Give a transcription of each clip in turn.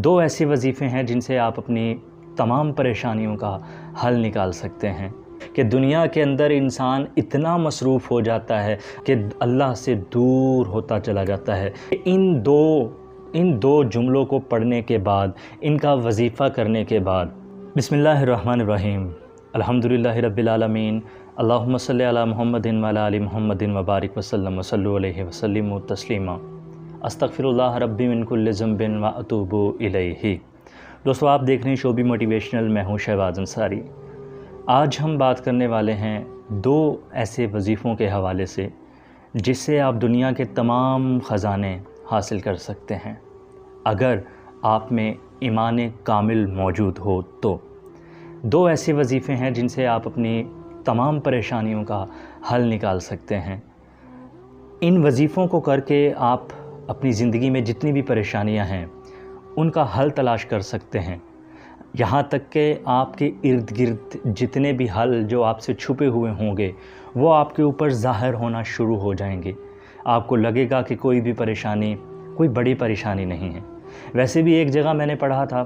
دو ایسے وظیفے ہیں جن سے آپ اپنی تمام پریشانیوں کا حل نکال سکتے ہیں کہ دنیا کے اندر انسان اتنا مصروف ہو جاتا ہے کہ اللہ سے دور ہوتا چلا جاتا ہے۔ ان دو جملوں کو پڑھنے کے بعد، ان کا وظیفہ کرنے کے بعد، بسم اللہ الرحمن الرحیم، الحمدللہ رب العالمین، اللہم صلی علی محمد وعلی آل محمد وبارک وسلم وصلوا علیہ وسلم تسلیما، استغفر اللہ ربی من کل ذنب واتوب الیہ۔ دوستو، آپ دیکھ رہے ہیں شعبی موٹیویشنل، میں ہوں شہباز انصاری۔ آج ہم بات کرنے والے ہیں دو ایسے وظیفوں کے حوالے سے جس سے آپ دنیا کے تمام خزانے حاصل کر سکتے ہیں اگر آپ میں ایمان کامل موجود ہو تو۔ دو ایسے وظیفے ہیں جن سے آپ اپنی تمام پریشانیوں کا حل نکال سکتے ہیں۔ ان وظیفوں کو کر کے آپ اپنی زندگی میں جتنی بھی پریشانیاں ہیں ان کا حل تلاش کر سکتے ہیں، یہاں تک کہ آپ کے ارد گرد جتنے بھی حل جو آپ سے چھپے ہوئے ہوں گے وہ آپ کے اوپر ظاہر ہونا شروع ہو جائیں گے۔ آپ کو لگے گا کہ کوئی بھی پریشانی کوئی بڑی پریشانی نہیں ہے۔ ویسے بھی ایک جگہ میں نے پڑھا تھا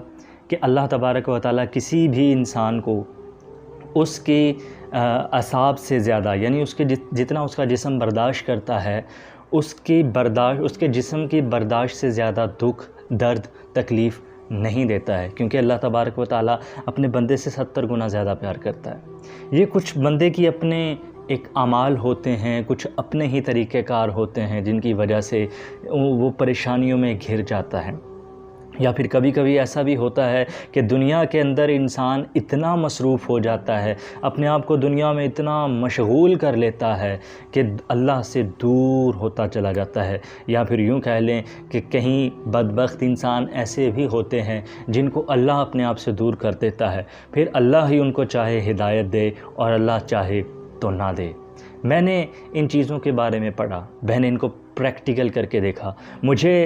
کہ اللہ تبارک و تعالیٰ کسی بھی انسان کو اس کی اعصاب سے زیادہ، یعنی اس کے جتنا اس کا جسم برداشت کرتا ہے، اس کے جسم کی برداشت سے زیادہ دکھ، درد، تکلیف نہیں دیتا ہے، کیونکہ اللہ تبارک و تعالیٰ اپنے بندے سے 70 گنا زیادہ پیار کرتا ہے۔ یہ کچھ بندے کی اپنے ایک اعمال ہوتے ہیں، کچھ اپنے ہی طریقہ کار ہوتے ہیں جن کی وجہ سے وہ پریشانیوں میں گھر جاتا ہے، یا پھر کبھی کبھی ایسا بھی ہوتا ہے کہ دنیا کے اندر انسان اتنا مصروف ہو جاتا ہے، اپنے آپ کو دنیا میں اتنا مشغول کر لیتا ہے کہ اللہ سے دور ہوتا چلا جاتا ہے۔ یا پھر یوں کہہ لیں کہ کہیں بدبخت انسان ایسے بھی ہوتے ہیں جن کو اللہ اپنے آپ سے دور کر دیتا ہے، پھر اللہ ہی ان کو چاہے ہدایت دے اور اللہ چاہے تو نہ دے۔ میں نے ان چیزوں کے بارے میں پڑھا، میں نے ان کو پریکٹیکل کر کے دیکھا۔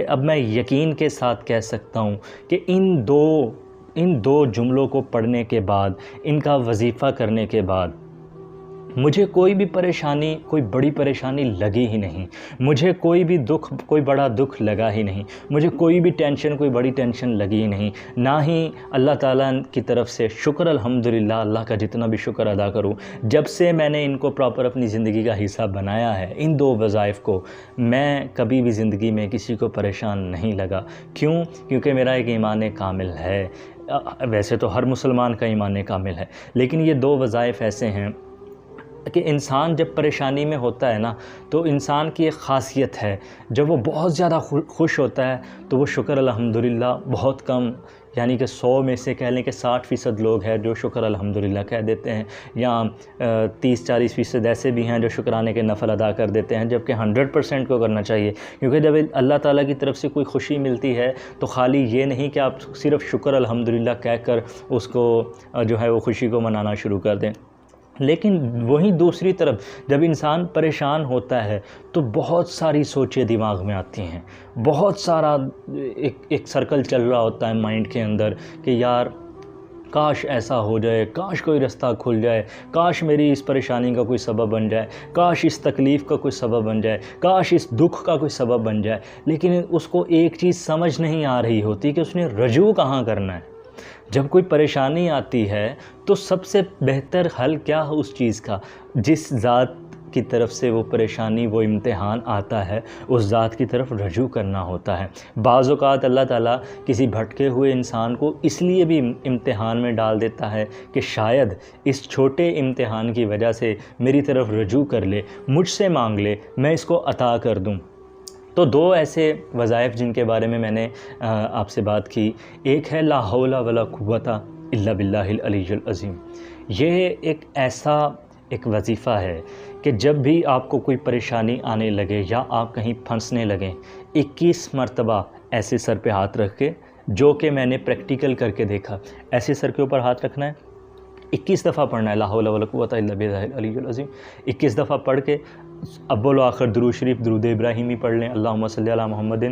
اب میں یقین کے ساتھ کہہ سکتا ہوں کہ ان دو جملوں کو پڑھنے کے بعد، ان کا وظیفہ کرنے کے بعد مجھے کوئی بھی پریشانی، کوئی بڑی پریشانی لگی ہی نہیں، مجھے کوئی بھی دکھ، کوئی بڑا دکھ لگا ہی نہیں، مجھے کوئی بھی ٹینشن، کوئی بڑی ٹینشن لگی ہی نہیں، نہ ہی اللہ تعالیٰ کی طرف سے شکر، الحمدللہ، اللہ کا جتنا بھی شکر ادا کروں، جب سے میں نے ان کو پراپر اپنی زندگی کا حصہ بنایا ہے، ان دو وظائف کو، میں کبھی بھی زندگی میں کسی کو پریشان نہیں لگا۔ کیونکہ میرا ایک ایمان کامل ہے۔ ویسے تو ہر مسلمان کا ایمان کامل ہے، لیکن یہ دو وظائف ایسے ہیں کہ انسان جب پریشانی میں ہوتا ہے نا، تو انسان کی ایک خاصیت ہے، جب وہ بہت زیادہ خوش ہوتا ہے تو وہ شکر الحمدللہ بہت کم، یعنی کہ 100 میں سے کہہ لیں کہ 60% لوگ ہیں جو شکر الحمدللہ کہہ دیتے ہیں، یا 30-40% ایسے بھی ہیں جو شکرانے کے نفل ادا کر دیتے ہیں، جبکہ 100% کو کرنا چاہیے، کیونکہ جب اللہ تعالیٰ کی طرف سے کوئی خوشی ملتی ہے تو خالی یہ نہیں کہ آپ صرف شکر الحمدللہ کہہ کر اس کو جو ہے وہ خوشی کو منانا شروع کر دیں، لیکن وہیں دوسری طرف جب انسان پریشان ہوتا ہے تو بہت ساری سوچیں دماغ میں آتی ہیں، بہت سارا ایک سرکل چل رہا ہوتا ہے مائنڈ کے اندر کہ یار کاش ایسا ہو جائے، کاش کوئی رستہ کھل جائے، کاش میری اس پریشانی کا کوئی سبب بن جائے، کاش اس تکلیف کا کوئی سبب بن جائے، کاش اس دکھ کا کوئی سبب بن جائے، لیکن اس کو ایک چیز سمجھ نہیں آ رہی ہوتی کہ اس نے رجوع کہاں کرنا ہے۔ جب کوئی پریشانی آتی ہے تو سب سے بہتر حل کیا ہے اس چیز کا؟ جس ذات کی طرف سے وہ پریشانی، وہ امتحان آتا ہے، اس ذات کی طرف رجوع کرنا ہوتا ہے۔ بعض اوقات اللہ تعالیٰ کسی بھٹکے ہوئے انسان کو اس لیے بھی امتحان میں ڈال دیتا ہے کہ شاید اس چھوٹے امتحان کی وجہ سے میری طرف رجوع کر لے، مجھ سے مانگ لے، میں اس کو عطا کر دوں۔ تو دو ایسے وظائف جن کے بارے میں نے آپ سے بات کی، ایک ہے لا حول ولا قوت الا باللہ العلی العظیم۔ یہ ایک وظیفہ ہے کہ جب بھی آپ کو کوئی پریشانی آنے لگے یا آپ کہیں پھنسنے لگیں، 21 مرتبہ ایسے سر پہ ہاتھ رکھ کے، جو کہ میں نے پریکٹیکل کر کے دیکھا، ایسے سر کے اوپر ہاتھ رکھنا ہے، 21 دفعہ پڑھنا ہے لا حول ولا قوت الا باللہ العلی العظیم، 21 دفعہ پڑھ کے اول و آخر درود شریف، درود ابراہیمی پڑھ لیں، اللہم صلی علی محمد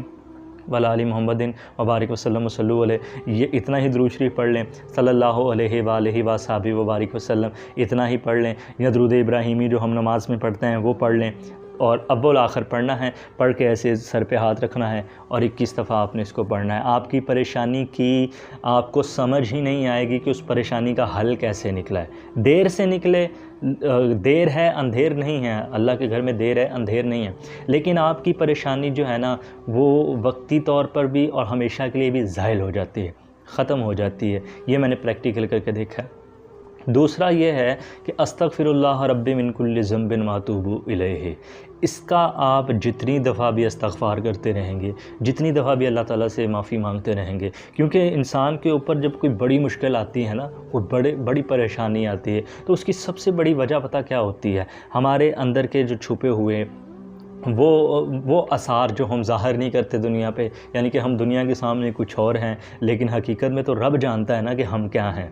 وعلی آل محمد وبارک وسلم وصلوا علیہ، یہ اتنا ہی درود شریف پڑھ لیں، صلی اللہ علیہ وآلہ وصحبہ وبارک وسلم، اتنا ہی پڑھ لیں، یا درود ابراہیمی جو ہم نماز میں پڑھتے ہیں وہ پڑھ لیں، اور اول آخر پڑھنا ہے، پڑھ کے ایسے سر پہ ہاتھ رکھنا ہے اور 21 دفعہ آپ نے اس کو پڑھنا ہے۔ آپ کی پریشانی کی آپ کو سمجھ ہی نہیں آئے گی کہ اس پریشانی کا حل کیسے نکلا ہے۔ دیر سے نکلے، دیر ہے اندھیر نہیں ہے، اللہ کے گھر میں دیر ہے اندھیر نہیں ہے، لیکن آپ کی پریشانی جو ہے نا وہ وقتی طور پر بھی اور ہمیشہ کے لیے بھی زائل ہو جاتی ہے، ختم ہو جاتی ہے۔ یہ میں نے پریکٹیکل کر کے دیکھا ہے۔ دوسرا یہ ہے کہ استغفر اللہ ربی من کل ذنب واتوب الیہ، اس کا آپ جتنی دفعہ بھی استغفار کرتے رہیں گے، جتنی دفعہ بھی اللہ تعالیٰ سے معافی مانگتے رہیں گے، کیونکہ انسان کے اوپر جب کوئی بڑی مشکل آتی ہے نا، کوئی بڑی پریشانی آتی ہے، تو اس کی سب سے بڑی وجہ پتہ کیا ہوتی ہے؟ ہمارے اندر کے جو چھپے ہوئے وہ آثار جو ہم ظاہر نہیں کرتے دنیا پہ، یعنی کہ ہم دنیا کے سامنے کچھ اور ہیں، لیکن حقیقت میں تو رب جانتا ہے نا کہ ہم کیا ہیں۔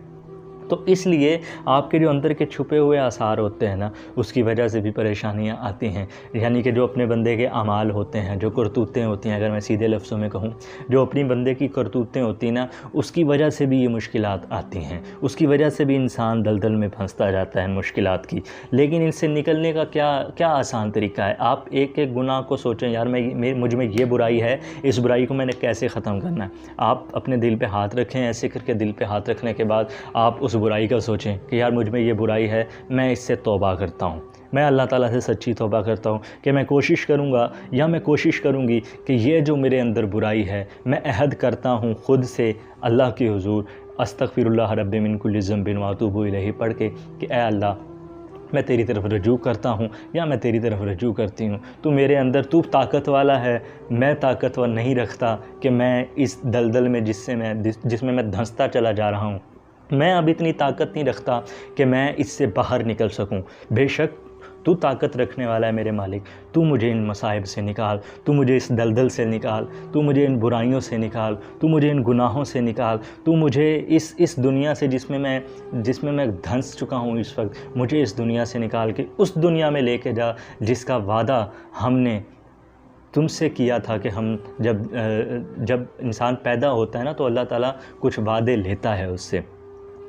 تو اس لیے آپ کے جو اندر کے چھپے ہوئے آثار ہوتے ہیں نا، اس کی وجہ سے بھی پریشانیاں آتی ہیں، یعنی کہ جو اپنے بندے کے اعمال ہوتے ہیں، جو کرتوتیں ہوتی ہیں، اگر میں سیدھے لفظوں میں کہوں، جو اپنی بندے کی کرتوتیں ہوتی ہیں نا، اس کی وجہ سے بھی یہ مشکلات آتی ہیں، اس کی وجہ سے بھی انسان دلدل میں پھنستا جاتا ہے مشکلات کی۔ لیکن ان سے نکلنے کا کیا آسان طریقہ ہے؟ آپ ایک ایک گناہ کو سوچیں، یار مجھ میں یہ برائی ہے، اس برائی کو میں نے کیسے ختم کرنا ہے۔ آپ اپنے دل پہ ہاتھ رکھیں، ایسے کر کے دل پہ ہاتھ رکھنے کے بعد آپ اس برائی کا سوچیں کہ یار مجھ میں یہ برائی ہے، میں اس سے توبہ کرتا ہوں، میں اللہ تعالیٰ سے سچی توبہ کرتا ہوں کہ میں کوشش کروں گا یا میں کوشش کروں گی کہ یہ جو میرے اندر برائی ہے، میں عہد کرتا ہوں خود سے اللہ کے حضور استغفر اللہ رب من کل ذنب واتوب الیہ پڑھ کے کہ اے اللہ میں تیری طرف رجوع کرتا ہوں یا میں تیری طرف رجوع کرتی ہوں، تو میرے اندر تو طاقت والا ہے، میں طاقتور نہیں رکھتا کہ میں اس دلدل میں جس میں میں دھنستا چلا جا رہا ہوں، میں اب اتنی طاقت نہیں رکھتا کہ میں اس سے باہر نکل سکوں۔ بے شک تو طاقت رکھنے والا ہے میرے مالک، تو مجھے ان مصائب سے نکال، تو مجھے اس دلدل سے نکال، تو مجھے ان برائیوں سے نکال، تو مجھے ان گناہوں سے نکال، تو مجھے اس دنیا سے جس میں میں دھنس چکا ہوں اس وقت، مجھے اس دنیا سے نکال کے اس دنیا میں لے کے جا جس کا وعدہ ہم نے تم سے کیا تھا کہ ہم جب انسان پیدا ہوتا ہے نا تو اللہ تعالیٰ کچھ وعدے لیتا ہے اس سے،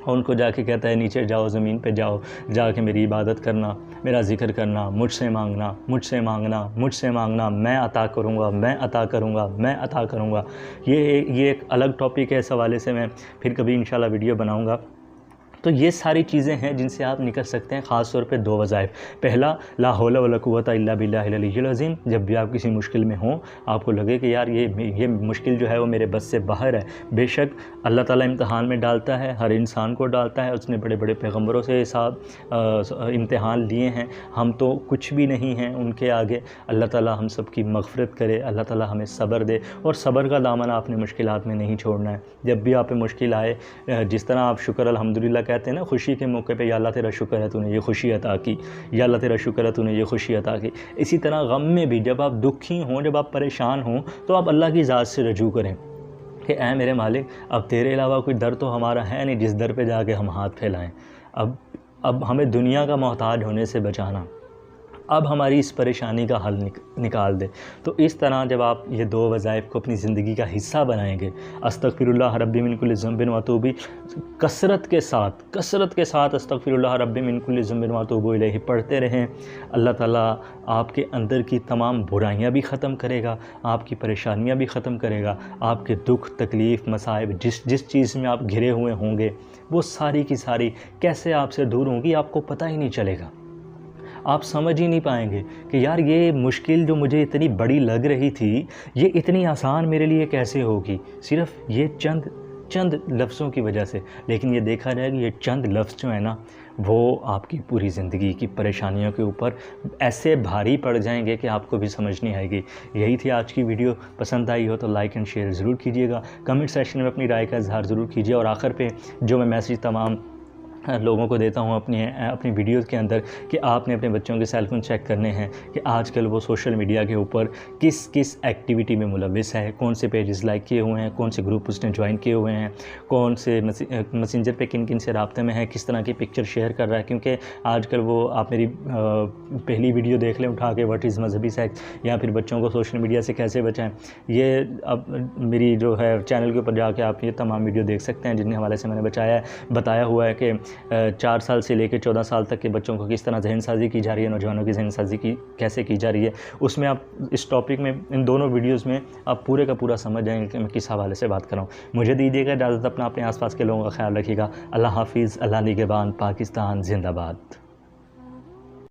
اور ان کو جا کے کہتا ہے نیچے جاؤ، زمین پہ جاؤ، جا کے میری عبادت کرنا، میرا ذکر کرنا، مجھ سے مانگنا، مجھ سے مانگنا، مجھ سے مانگنا، میں عطا کروں گا، میں عطا کروں گا، میں عطا کروں گا۔ یہ ایک الگ ٹاپک ہے، اس حوالے سے میں پھر کبھی انشاءاللہ ویڈیو بناؤں گا۔ تو یہ ساری چیزیں ہیں جن سے آپ نکل سکتے ہیں، خاص طور پہ 2 وظائف۔ پہلا، لا حول ولا قوت الا باللہ العلی العظیم، جب بھی آپ کسی مشکل میں ہوں، آپ کو لگے کہ یار یہ مشکل جو ہے وہ میرے بس سے باہر ہے، بے شک اللہ تعالیٰ امتحان میں ڈالتا ہے، ہر انسان کو ڈالتا ہے، اس نے بڑے بڑے پیغمبروں سے امتحان لیے ہیں، ہم تو کچھ بھی نہیں ہیں ان کے آگے۔ اللہ تعالیٰ ہم سب کی مغفرت کرے، اللہ تعالیٰ ہمیں صبر دے، اور صبر کا دامن آپ نے مشکلات میں نہیں چھوڑنا ہے۔ جب بھی آپ پہ مشکل آئے، جس طرح آپ شکر الحمدللہ کہتے ہیں نا خوشی کے موقع پہ، یا اللہ تیرا شکر ہے تو نے یہ خوشی عطا کی، یا اللہ تیرا شکر ہے تو نے یہ خوشی عطا کی، اسی طرح غم میں بھی جب آپ دکھی ہوں، جب آپ پریشان ہوں، تو آپ اللہ کی ذات سے رجوع کریں کہ اے میرے مالک، اب تیرے علاوہ کوئی در تو ہمارا ہے نہیں جس در پہ جا کے ہم ہاتھ پھیلائیں، اب ہمیں دنیا کا محتاج ہونے سے بچانا، اب ہماری اس پریشانی کا حل نکال دے۔ تو اس طرح جب آپ یہ 2 وظائف کو اپنی زندگی کا حصہ بنائیں گے، استغفر اللہ ربی من کل ذنب واتوب، کثرت کے ساتھ استغفر اللہ ربی من کل ذنب واتوب الیہ پڑھتے رہیں، اللہ تعالیٰ آپ کے اندر کی تمام برائیاں بھی ختم کرے گا، آپ کی پریشانیاں بھی ختم کرے گا، آپ کے دکھ تکلیف مصائب جس چیز میں آپ گھرے ہوئے ہوں گے، وہ ساری کی ساری کیسے آپ سے دور ہوں گی، آپ کو پتہ ہی نہیں چلے گا، آپ سمجھ ہی نہیں پائیں گے کہ یار یہ مشکل جو مجھے اتنی بڑی لگ رہی تھی، یہ اتنی آسان میرے لیے کیسے ہوگی، صرف یہ چند لفظوں کی وجہ سے۔ لیکن یہ دیکھا جائے کہ یہ چند لفظ جو ہیں نا، وہ آپ کی پوری زندگی کی پریشانیوں کے اوپر ایسے بھاری پڑ جائیں گے کہ آپ کو بھی سمجھ نہیں آئے گی۔ یہی تھی آج کی ویڈیو، پسند آئی ہو تو لائک اینڈ شیئر ضرور کیجیے گا، کمنٹ سیکشن میں اپنی رائے کا اظہار ضرور کیجیے، اور آخر پہ جو میں میسیج تمام لوگوں کو دیتا ہوں اپنی ویڈیوز کے اندر کہ آپ نے اپنے بچوں کے سیل فون چیک کرنے ہیں کہ آج کل وہ سوشل میڈیا کے اوپر کس ایکٹیویٹی میں ملوث ہے، کون سے پیجز لائک کیے ہوئے ہیں، کون سے گروپ اس نے جوائن کیے ہوئے ہیں، کون سے میسنجر پہ کن سے رابطے میں ہے، کس طرح کی پکچر شیئر کر رہا ہے، کیونکہ آج کل وہ آپ میری پہلی ویڈیو دیکھ لیں اٹھا کے، واٹ از مذہبی سیکس، یا پھر بچوں کو سوشل میڈیا سے کیسے بچائیں، یہ اب میری جو ہے چینل کے اوپر جا کے آپ یہ تمام ویڈیو دیکھ سکتے ہیں جن کے حوالے سے میں نے بتایا ہوا ہے کہ 4 سال سے لے کے 14 سال تک کے بچوں کو کس طرح ذہن سازی کی جا رہی ہے، نوجوانوں کی ذہن سازی کیسے کی جا رہی ہے، اس میں آپ اس ٹاپک میں ان دونوں ویڈیوز میں آپ پورے کا پورا سمجھ جائیں گے کہ میں کس حوالے سے بات کر رہا ہوں۔ مجھے دیجیے گا اجازت، اپنا اپنے آس پاس کے لوگوں کا خیال رکھیے گا۔ اللہ حافظ، اللہ نگہبان، پاکستان زندہ باد۔